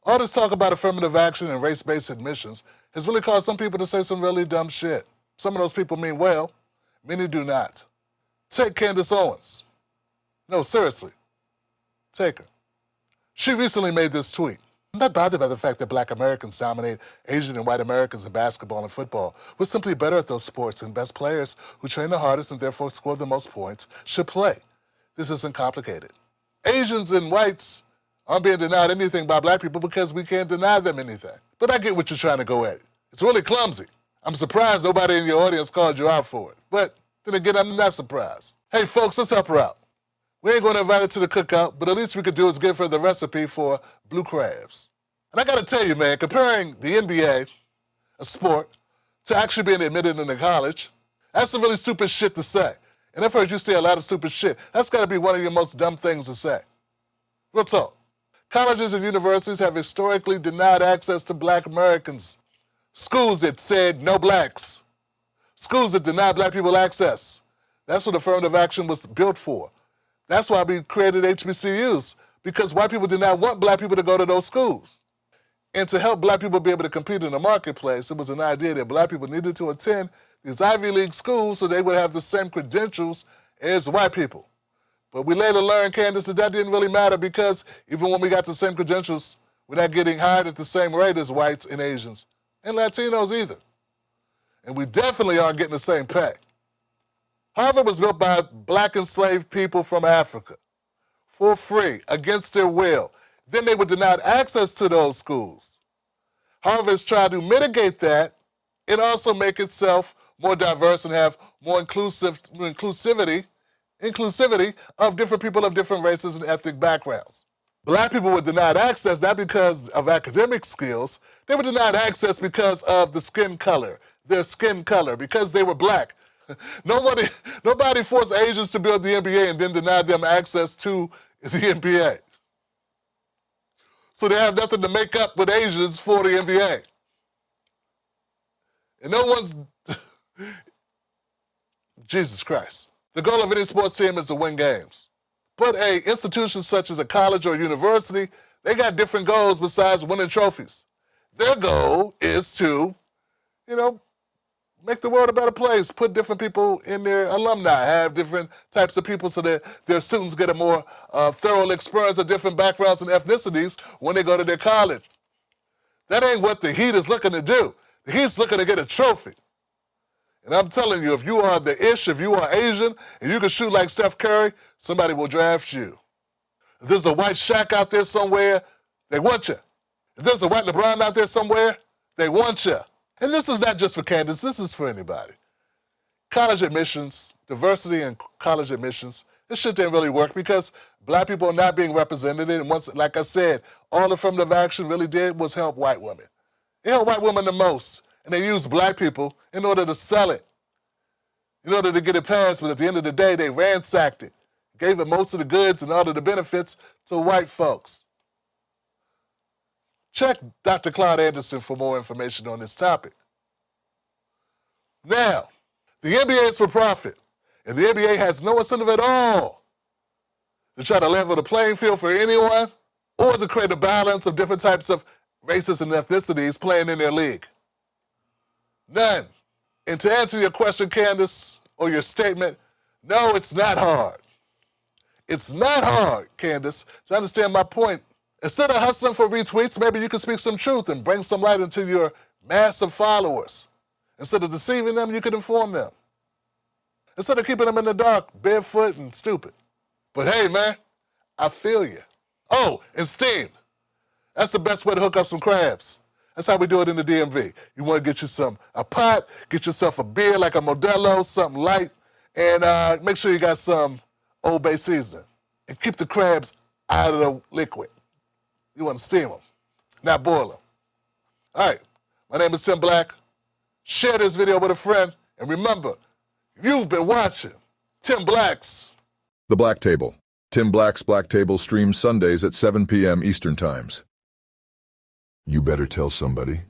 All this talk about affirmative action and race-based admissions has really caused some people to say some really dumb shit. Some of those people mean well, many do not. Take Candace Owens. No, seriously. Take her. She recently made this tweet. I'm not bothered by the fact that Black Americans dominate Asian and white Americans in basketball and football. We're simply better at those sports, and best players who train the hardest and therefore score the most points should play. This isn't complicated. Asians and whites aren't being denied anything by black people because we can't deny them anything. But I get what you're trying to go at. It's really clumsy. I'm surprised nobody in your audience called you out for it. But then again, I'm not surprised. Hey folks, let's help her out. We ain't gonna invite her to the cookout, but at least we could do is give her the recipe for blue crabs. And I gotta tell you, man, comparing the NBA, a sport, to actually being admitted into college, that's some really stupid shit to say. And I've heard you say a lot of stupid shit. That's gotta be one of your most dumb things to say. Real talk. Colleges and universities have historically denied access to Black Americans. Schools that said no blacks. Schools that denied black people access. That's what affirmative action was built for. That's why we created HBCUs, because white people did not want black people to go to those schools. And to help black people be able to compete in the marketplace, it was an idea that black people needed to attend these Ivy League schools so they would have the same credentials as white people. But we later learned, Candace, that didn't really matter because even when we got the same credentials, we're not getting hired at the same rate as whites and Asians, and Latinos either. And we definitely aren't getting the same pay. Harvard was built by black enslaved people from Africa for free, against their will. Then they were denied access to those schools. Harvard has tried to mitigate that and also make itself more diverse and have more inclusivity of different people of different races and ethnic backgrounds. Black people were denied access not because of academic skills. They were denied access because of the skin color, their skin color, because they were black. Nobody forced Asians to build the NBA and then denied them access to the NBA. So they have nothing to make up with Asians for the NBA. And no one's... Jesus Christ. The goal of any sports team is to win games. But an institution such as a college or a university, they got different goals besides winning trophies. Their goal is to, make the world a better place, put different people in their alumni, have different types of people so that their students get a more thorough experience of different backgrounds and ethnicities when they go to their college. That ain't what the Heat is looking to do. The Heat's looking to get a trophy. And I'm telling you, if you are if you are Asian, and you can shoot like Steph Curry, somebody will draft you. If there's a white Shaq out there somewhere, they want you. If there's a white LeBron out there somewhere, they want you. And this is not just for Candace, this is for anybody. College admissions, diversity in college admissions, this shit didn't really work because black people are not being represented. And once, like I said, all affirmative action really did was help white women. It helped white women the most. And they used black people in order to sell it, in order to get it passed. But at the end of the day, they ransacked it, gave it most of the goods and all of the benefits to white folks. Check Dr. Claude Anderson for more information on this topic. Now, the NBA is for profit, and the NBA has no incentive at all to try to level the playing field for anyone or to create a balance of different types of races and ethnicities playing in their league. None. And to answer your question, Candace, or your statement, no, it's not hard. It's not hard, Candace, to understand my point. Instead of hustling for retweets, maybe you can speak some truth and bring some light into your massive followers. Instead of deceiving them, you can inform them. Instead of keeping them in the dark, barefoot and stupid. But hey, man, I feel you. Oh, and steamed. That's the best way to hook up some crabs. That's how we do it in the DMV. You want to get you a pot, get yourself a beer like a Modelo, something light, and make sure you got some Old Bay seasoning. And keep the crabs out of the liquid. You want to steam them, not boil them. All right, my name is Tim Black. Share this video with a friend, and remember, you've been watching Tim Black's The Black Table. Tim Black's Black Table streams Sundays at 7 p.m. Eastern Times. You better tell somebody.